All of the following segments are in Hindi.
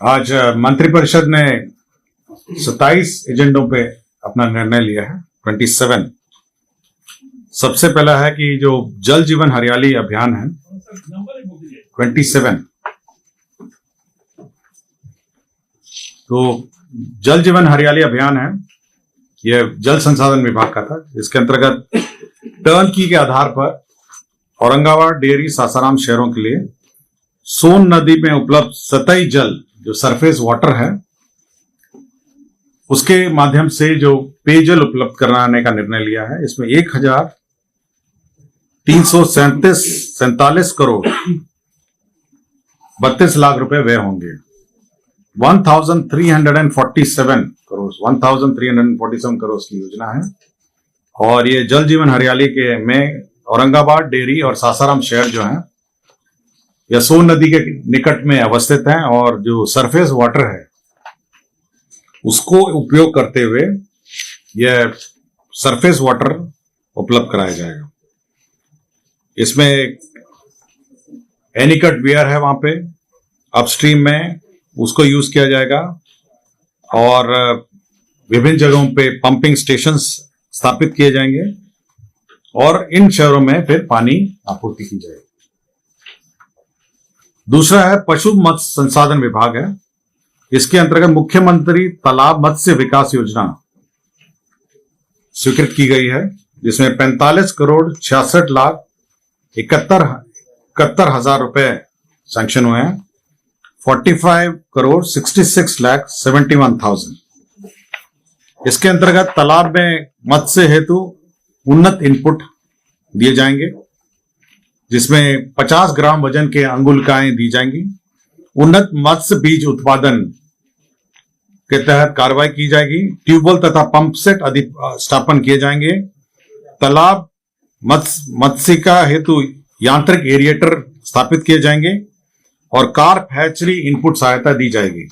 आज मंत्रिपरिषद ने 27 एजेंडों पे अपना निर्णय लिया है। 27 सबसे पहला है कि जो जल जीवन हरियाली अभियान है 27। तो जल जीवन हरियाली अभियान है, यह जल संसाधन विभाग का था। इसके अंतर्गत टर्नकी के आधार पर औरंगाबाद, डेहरी, सासाराम शहरों के लिए सोन नदी में उपलब्ध सतही जल जो सरफेस वाटर है उसके माध्यम से जो पेयजल उपलब्ध कराने का निर्णय लिया है। इसमें 1,347 करोड़ 32 लाख रुपए व्यय होंगे। 1,347 करोड़ की योजना है। और ये जल जीवन हरियाली के में औरंगाबाद, डेहरी और सासाराम शहर जो हैं यह सोन नदी के निकट में अवस्थित हैं और जो सरफेस वाटर है उसको उपयोग करते हुए यह सरफेस वाटर उपलब्ध कराया जाएगा। इसमें एनीकट वियर है, वहां पे अपस्ट्रीम में उसको यूज किया जाएगा और विभिन्न जगहों पे पंपिंग स्टेशंस स्थापित किए जाएंगे और इन शहरों में फिर पानी आपूर्ति की जाएगी। दूसरा है पशु मत्स्य संसाधन विभाग है। इसके अंतर्गत मुख्यमंत्री तालाब मत्स्य विकास योजना स्वीकृत की गई है, जिसमें 45 करोड़ 66 लाख 71 हजार रुपए सैंक्शन हुए हैं। 45 करोड़ 66 लाख 71,000। इसके अंतर्गत तालाब में मत्स्य हेतु उन्नत इनपुट दिए जाएंगे, जिसमें 50 ग्राम वजन के अंगुलिकाएं दी जाएंगी। उन्नत मत्स्य बीज उत्पादन के तहत कार्रवाई की जाएगी। ट्यूबवेल तथा पंप सेट स्थापन किए जाएंगे। तालाब मत्स्यिका हेतु यांत्रिक एरिएटर स्थापित किए जाएंगे और कार्प हैचरी इनपुट सहायता दी जाएगी।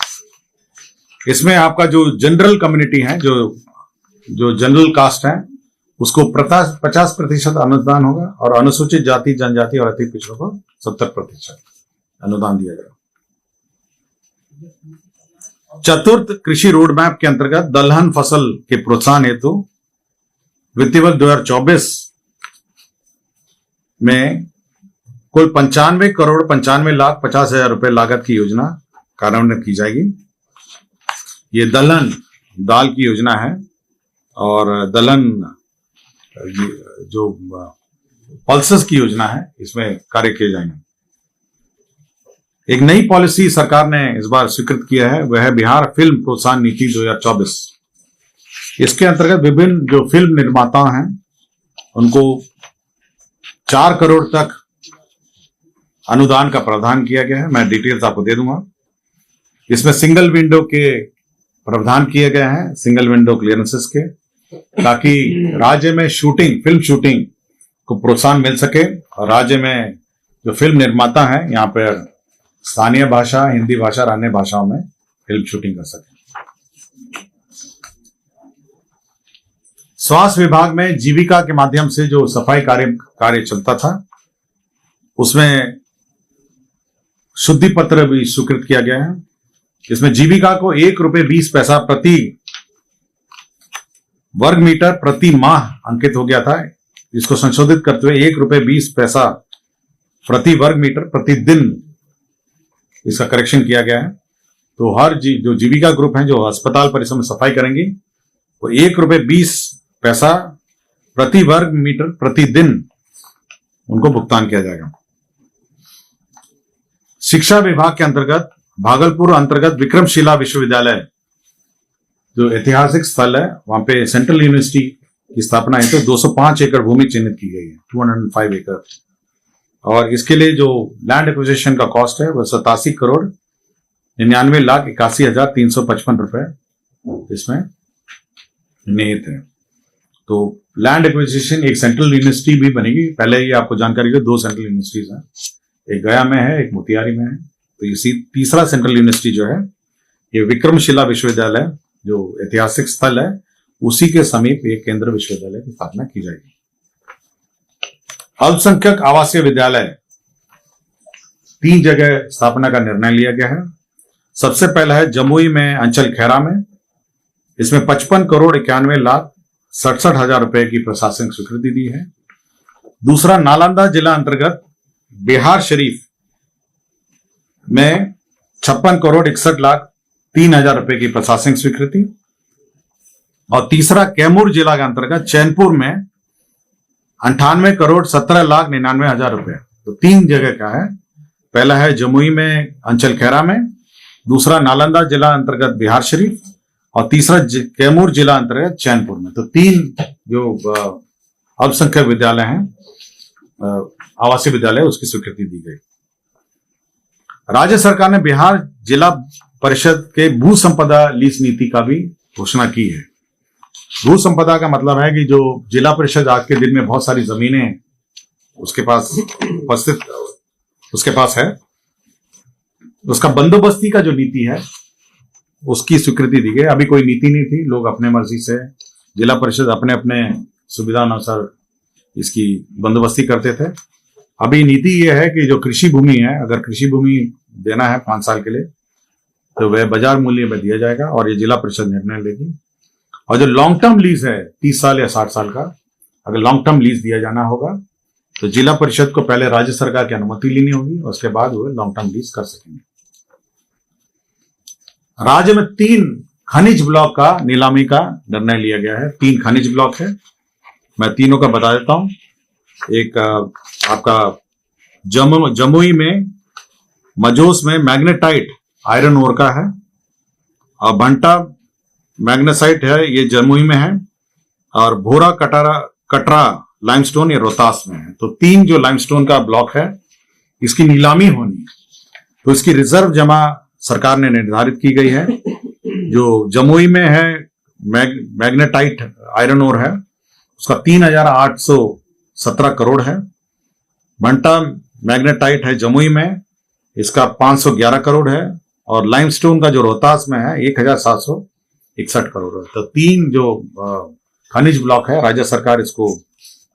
इसमें आपका जो जनरल कम्युनिटी है, जो जनरल कास्ट है, उसको 50% अनुदान होगा और अनुसूचित जाति, जनजाति और अति पिछड़ों को 70% अनुदान दिया जाएगा। चतुर्थ कृषि रोड मैप के अंतर्गत दलहन फसल के प्रोत्साहन हेतु वित्तीय वर्ष 2024 में कुल 95 करोड़ 95 लाख 50 हजार रुपए लागत की योजना कार्यान्वित की जाएगी। ये दलहन दाल की योजना है और दलहन जो पल्सेस की योजना है, इसमें कार्य किए जाएंगे। एक नई पॉलिसी सरकार ने इस बार स्वीकृत किया है, वह है बिहार फिल्म प्रोत्साहन नीति 2024। इसके अंतर्गत विभिन्न जो फिल्म निर्माता हैं उनको 4 करोड़ तक अनुदान का प्रावधान किया गया है। मैं डिटेल्स आपको दे दूंगा। इसमें सिंगल विंडो के प्रावधान किए गए हैं, सिंगल विंडो क्लियरेंसेस के, ताकि राज्य में फिल्म शूटिंग को प्रोत्साहन मिल सके और राज्य में जो फिल्म निर्माता हैं यहाँ पर स्थानीय भाषा, हिंदी भाषा और अन्य भाषाओं में फिल्म शूटिंग कर सके। स्वास्थ्य विभाग में जीविका के माध्यम से जो सफाई कार्य चलता था, उसमें शुद्धि पत्र भी स्वीकृत किया गया है। इसमें जीविका को 1 रुपये 20 पैसा प्रति वर्ग मीटर प्रति माह अंकित हो गया था। इसको संशोधित करते हुए 1 रुपये 20 पैसा प्रति वर्ग मीटर प्रति दिन इसका करेक्शन किया गया है। तो हर जो जीविका ग्रुप हैं जो अस्पताल परिसर में सफाई करेंगी, वो 1 रुपये 20 पैसा प्रति वर्ग मीटर प्रति दिन उनको भुगतान किया जाएगा। शिक्षा विभाग के अंतर्गत भागलपुर अंतर्गत विक्रमशिला विश्वविद्यालय जो ऐतिहासिक स्थल है, वहां पे सेंट्रल यूनिवर्सिटी की स्थापना है। तो 205 एकड़ भूमि चिन्हित की गई है, 205 एकड़। और इसके लिए जो लैंड एक्विजिशन का कॉस्ट है वह 87 करोड़ 99 लाख 81 हजार 355 रुपए इसमें निहित है। तो लैंड एक्विजिशन एक सेंट्रल यूनिवर्सिटी भी बनेगी। पहले ही आपको जानकारी है 2 सेंट्रल यूनिवर्सिटीज हैं, एक गया में है, एक मोतिहारी में है। तो इसी तीसरा सेंट्रल यूनिवर्सिटी जो है ये विक्रमशिला विश्वविद्यालय जो ऐतिहासिक स्थल है उसी के समीप एक केंद्र विश्वविद्यालय की स्थापना की जाएगी। अल्पसंख्यक आवासीय विद्यालय 3 जगह स्थापना का निर्णय लिया गया है। सबसे पहला है जमुई में अंचल खैरा में, इसमें 55 करोड़ 91 लाख 67 हजार रुपए की प्रशासनिक स्वीकृति दी है। दूसरा नालंदा जिला अंतर्गत बिहार शरीफ में 56 करोड़ 61 लाख 3 हजार रुपए की प्रशासनिक स्वीकृति। और तीसरा कैमूर जिला के अंतर्गत चैनपुर में 98 करोड़ 17 लाख 99 हजार रुपए। तो 3 जगह का है, पहला है जमुई में अंचल खैरा में, दूसरा नालंदा जिला अंतर्गत बिहार शरीफ, और तीसरा कैमूर जिला अंतर्गत चैनपुर में। तो 3 जो अल्पसंख्यक विद्यालय हैं, आवासीय विद्यालय, उसकी स्वीकृति दी गई। राज्य सरकार ने बिहार जिला परिषद के भू संपदा लीज नीति का भी घोषणा की है। भू संपदा का मतलब है कि जो जिला परिषद आज के दिन में बहुत सारी जमीनें उसके पास उपस्थित उसके पास है, उसका बंदोबस्ती का जो नीति है उसकी स्वीकृति दी गई। अभी कोई नीति नहीं थी, लोग अपने मर्जी से, जिला परिषद अपने अपने सुविधा अनुसार इसकी बंदोबस्ती करते थे। अभी नीति ये है कि जो कृषि भूमि है, अगर कृषि भूमि देना है 5 साल के लिए तो वह बाजार मूल्य में दिया जाएगा और ये जिला परिषद निर्णय लेगी। और जो लॉन्ग टर्म लीज है 30 साल या 60 साल का, अगर लॉन्ग टर्म लीज दिया जाना होगा तो जिला परिषद को पहले राज्य सरकार की अनुमति लेनी होगी और उसके बाद वो लॉन्ग टर्म लीज कर सकेंगे। राज्य में 3 खनिज ब्लॉक का नीलामी का निर्णय लिया गया है। 3 खनिज ब्लॉक है, मैं तीनों का बता देता हूं। एक आपका जमुई में मजोस में मैग्नेटाइट आयरन ओर का है, और भंटा मैग्नेसाइट है, ये जमुई में है, और भोरा कटरा लाइमस्टोन ये रोहतास में है। तो 3 जो लाइमस्टोन का ब्लॉक है इसकी नीलामी होनी है। तो इसकी रिजर्व जमा सरकार ने निर्धारित की गई है। जो जमुई में है मैग्नेटाइट आयरन ओर है, उसका 3,817 करोड़ है। भंटा मैग्नेटाइट है जमुई में, इसका 511 करोड़ है, और लाइमस्टोन का जो रोहतास में है 1,761 करोड़ है। तो 3 जो खनिज ब्लॉक है, राज्य सरकार इसको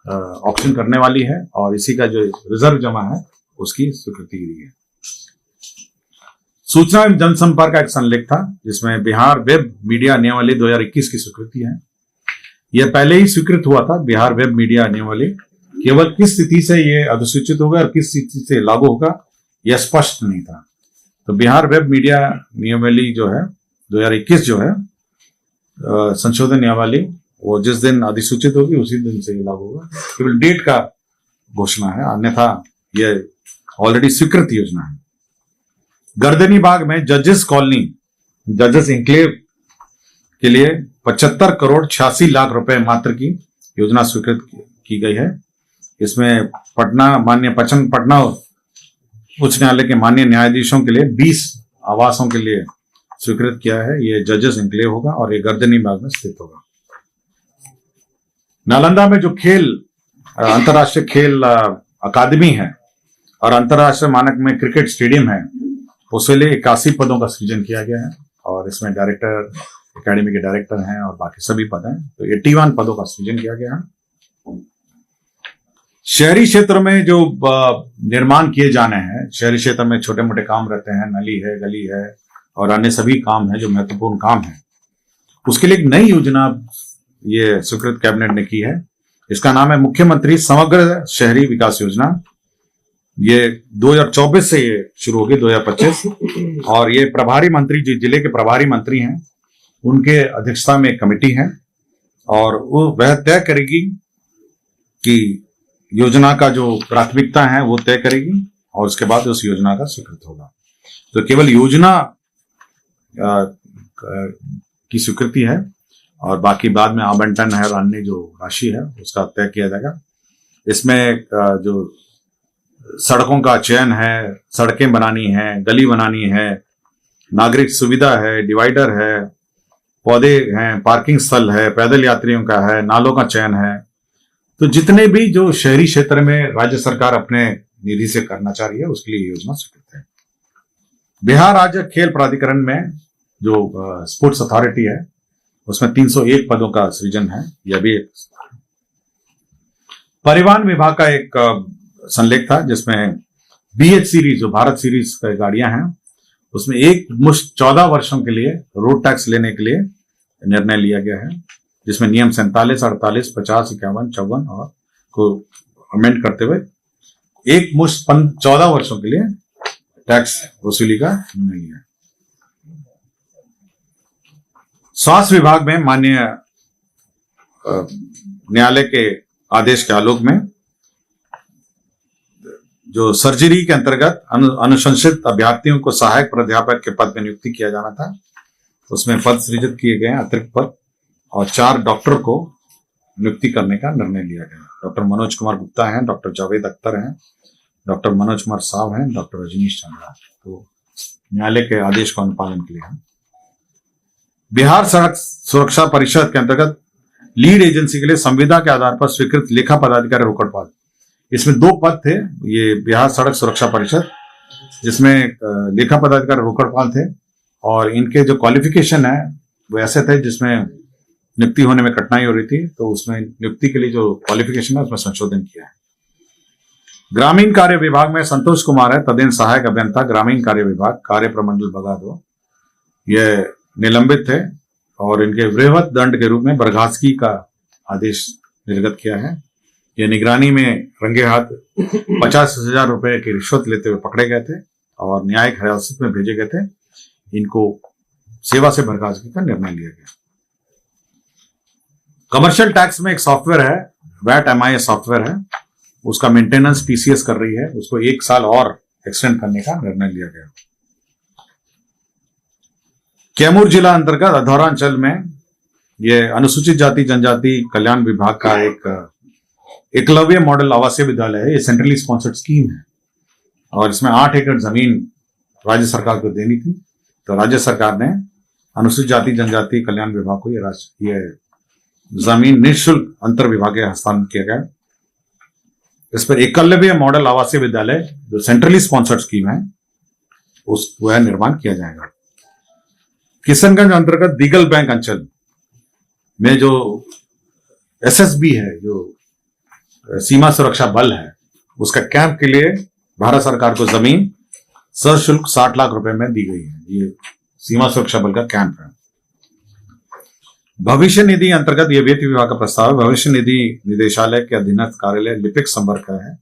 ऑप्शन करने वाली है और इसी का जो रिजर्व जमा है उसकी स्वीकृति दी है। सूचना एवं जनसंपर्क का एक संलेख था जिसमें बिहार वेब मीडिया नियमावली 2021 की स्वीकृति है। यह पहले ही स्वीकृत हुआ था, बिहार वेब मीडिया नियमावली। केवल किस तिथि से यह अधिसूचित होगा और किस तिथि से लागू होगा यह स्पष्ट नहीं था। तो बिहार वेब मीडिया नियमावली जो है 2021 जो है संशोधन नियमावली, वो जिस दिन अधिसूचित होगी उसी दिन से लागू होगा। केवल डेट का घोषणा है, अन्यथा यह ऑलरेडी स्वीकृत योजना है। गर्दनी बाग में जजेस कॉलोनी, जजेस इंक्लेव के लिए 75 करोड़ 86 लाख रुपए मात्र की योजना स्वीकृत की गई है। इसमें पटना उच्च न्यायालय के माननीय न्यायाधीशों के लिए 20 आवासों के लिए स्वीकृत किया है। ये जजेस इंक्लेव होगा और ये गर्दनी बाग में स्थित होगा। नालंदा में जो अंतर्राष्ट्रीय खेल अकादमी है और अंतर्राष्ट्रीय मानक में क्रिकेट स्टेडियम है, उसके लिए 81 पदों का सृजन किया गया है और इसमें डायरेक्टर, एकेडमी के डायरेक्टर हैं और बाकी सभी पद हैं। तो 81 पदों का सृजन किया गया है। शहरी क्षेत्र में जो निर्माण किए जाने हैं, शहरी क्षेत्र में छोटे मोटे काम रहते हैं, नली है, गली है और अन्य सभी काम हैं जो महत्वपूर्ण काम है, उसके लिए एक नई योजना ये स्वीकृत कैबिनेट ने की है। इसका नाम है मुख्यमंत्री समग्र शहरी विकास योजना। ये 2024 से ये शुरू होगी 2025, और ये प्रभारी मंत्री जो जिले के प्रभारी मंत्री हैं उनके अध्यक्षता में एक कमेटी है और वह तय करेगी कि योजना का जो प्राथमिकता है वो तय करेगी और उसके बाद उस योजना का स्वीकृत होगा। तो केवल योजना की स्वीकृति है और बाकी बाद में आवंटन है और अन्य जो राशि है उसका तय किया जाएगा। इसमें जो सड़कों का चयन है, सड़कें बनानी है, गली बनानी है, नागरिक सुविधा है, डिवाइडर है, पौधे हैं, पार्किंग स्थल है, पैदल यात्रियों का है, नालों का चयन है। तो जितने भी जो शहरी क्षेत्र में राज्य सरकार अपने निधि से करना चाह रही है उसके लिए योजना स्वीकृत है। बिहार राज्य खेल प्राधिकरण में जो स्पोर्ट्स अथॉरिटी है उसमें 301 पदों का सृजन है। यह भी एक परिवहन विभाग का एक संलेख था जिसमें BH सीरीज जो भारत सीरीज की गाड़ियां हैं उसमें एक मुश्त 14 वर्षों के लिए रोड टैक्स लेने के लिए निर्णय लिया गया है, जिसमें नियम 47, 48, 50, 51, 54 और को अमेंड करते हुए एक मुश्त 14 वर्षों के लिए टैक्स वसूली का निर्णय लिया। स्वास्थ्य विभाग में माननीय न्यायालय के आदेश के आलोक में जो सर्जरी के अंतर्गत अनुशंसित अभ्यर्थियों को सहायक प्राध्यापक के पद में नियुक्ति किया जाना था, उसमें पद सृजित किए गए अतिरिक्त पद और 4 डॉक्टर को नियुक्ति करने का निर्णय लिया गया। डॉक्टर मनोज कुमार गुप्ता हैं, डॉक्टर जावेद अख्तर हैं, डॉक्टर मनोज कुमार साव हैं, डॉक्टर रजनीश चंद्रा। तो न्यायालय के आदेश को अनुपालन के लिए है। बिहार सड़क सुरक्षा परिषद के अंतर्गत लीड एजेंसी के लिए संविदा के आधार पर स्वीकृत लेखा पदाधिकारी रोकड़ पद, इसमें 2 पद थे। ये बिहार सड़क सुरक्षा परिषद, जिसमें लेखा पदाधिकारी रोकड़ पाल थे और इनके जो क्वालिफिकेशन है वो ऐसे थे जिसमें नियुक्ति होने में कठिनाई हो रही थी, तो उसमें नियुक्ति के लिए जो क्वालिफिकेशन है उसमें संशोधन किया है। ग्रामीण कार्य विभाग में संतोष कुमार है तदेन सहायक अभियंता ग्रामीण कार्य विभाग, कार्य प्रमंडल बगादो, ये निलंबित थे और इनके वृहत दंड के रूप में बर्खास्तगी का आदेश निर्गत किया है। ये निगरानी में रंगे हाथ 50,000 रुपए की रिश्वत लेते हुए पकड़े गए थे और न्यायिक हिरासत में भेजे गए थे। इनको सेवा से बर्खास्तगी का निर्णय लिया गया। कमर्शियल टैक्स में एक सॉफ्टवेयर है, वैट MIS सॉफ्टवेयर है, उसका मेंटेनेंस TCS कर रही है, उसको 1 साल और एक्सटेंड करने का निर्णय लिया गया। कैमूर जिला अंतर्गत अधौरा अंचल में यह अनुसूचित जाति जनजाति कल्याण विभाग का एक एकलव्य मॉडल आवासीय विद्यालय है। ये सेंट्रली स्पॉन्सर्ड स्कीम है और इसमें 8 एकड़ जमीन राज्य सरकार को देनी थी, तो राज्य सरकार ने अनुसूचित जाति जनजाति कल्याण विभाग को ये जमीन निःशुल्क अंतर विभागीय हस्तांतरण किया गया। इस पर एकलव्य मॉडल आवासीय विद्यालय जो सेंट्रली स्पॉन्सर्ड स्कीम है उसका निर्माण किया जाएगा। किशनगंज अंतर्गत दीगल बैंक अंचल में जो SSB है, जो सीमा सुरक्षा बल है, उसका कैंप के लिए भारत सरकार को जमीन सशुल्क 60 लाख रुपए में दी गई है। ये सीमा सुरक्षा बल का कैंप है। भविष्य निधि अंतर्गत ये वित्त विभाग का प्रस्ताव है। भविष्य निधि निदेशालय के अधीनस्थ कार्यालय लिपिक संवर्ग का है,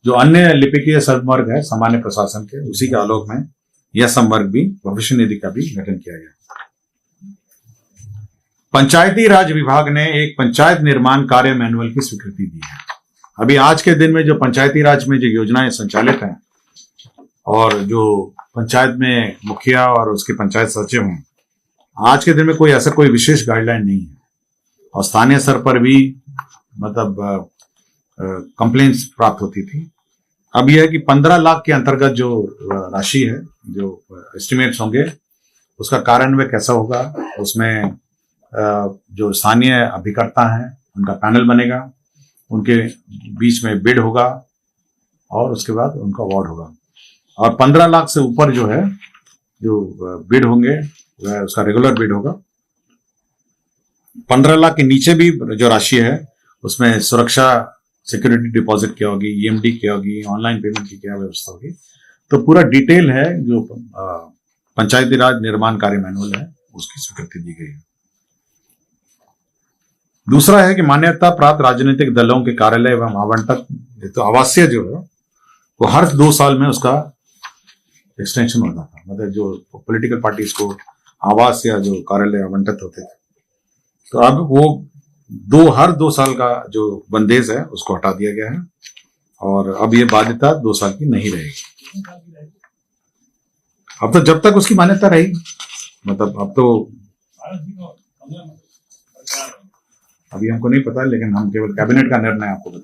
जो अन्य लिपिकीय संवर्ग है सामान्य प्रशासन के, उसी के आलोक में यह संवर्ग भी भविष्य निधि का भी गठन किया गया। पंचायती राज विभाग ने एक पंचायत निर्माण कार्य मैनुअल की स्वीकृति दी है। अभी आज के दिन में जो पंचायती राज में जो योजनाएं संचालित हैं और जो पंचायत में मुखिया और उसके पंचायत सचिव हैं, आज के दिन में कोई ऐसा कोई विशेष गाइडलाइन नहीं है और स्थानीय स्तर पर भी मतलब कंप्लेंट्स प्राप्त होती थी। अब यह है कि 15 लाख के अंतर्गत जो राशि है, जो एस्टिमेट्स होंगे, उसका कार्यान्वयन कैसा होगा, उसमें जो स्थानीय अभिकर्ता हैं उनका पैनल बनेगा, उनके बीच में बिड होगा और उसके बाद उनका अवार्ड होगा। और 15 लाख से ऊपर जो है जो बिड होंगे वह उसका रेगुलर बिड होगा। 15 लाख के नीचे भी जो राशि है उसमें सुरक्षा सिक्योरिटी डिपॉजिट क्या होगी, EMD क्या होगी, ऑनलाइन पेमेंट की क्या व्यवस्था होगी, तो पूरा डिटेल है जो पंचायती राज निर्माण कार्य मैनुअल है उसकी स्वीकृति दी गई है। दूसरा है कि मान्यता प्राप्त राजनीतिक दलों के कार्यालय एवं आवंटन, तो आवासीय जो है वो हर 2 साल में उसका एक्सटेंशन होता था। मतलब जो पॉलिटिकल पार्टीज को आवास या जो कार्यालय आवंटित होते थे, तो अब वो हर 2 साल का जो बंदेज है उसको हटा दिया गया है और अब ये बाध्यता 2 साल की नहीं रहेगी। अब तो जब तक उसकी मान्यता रहेगी, मतलब अब तो अभी हमको नहीं पता, लेकिन हम केवल कैबिनेट का निर्णय आपको बता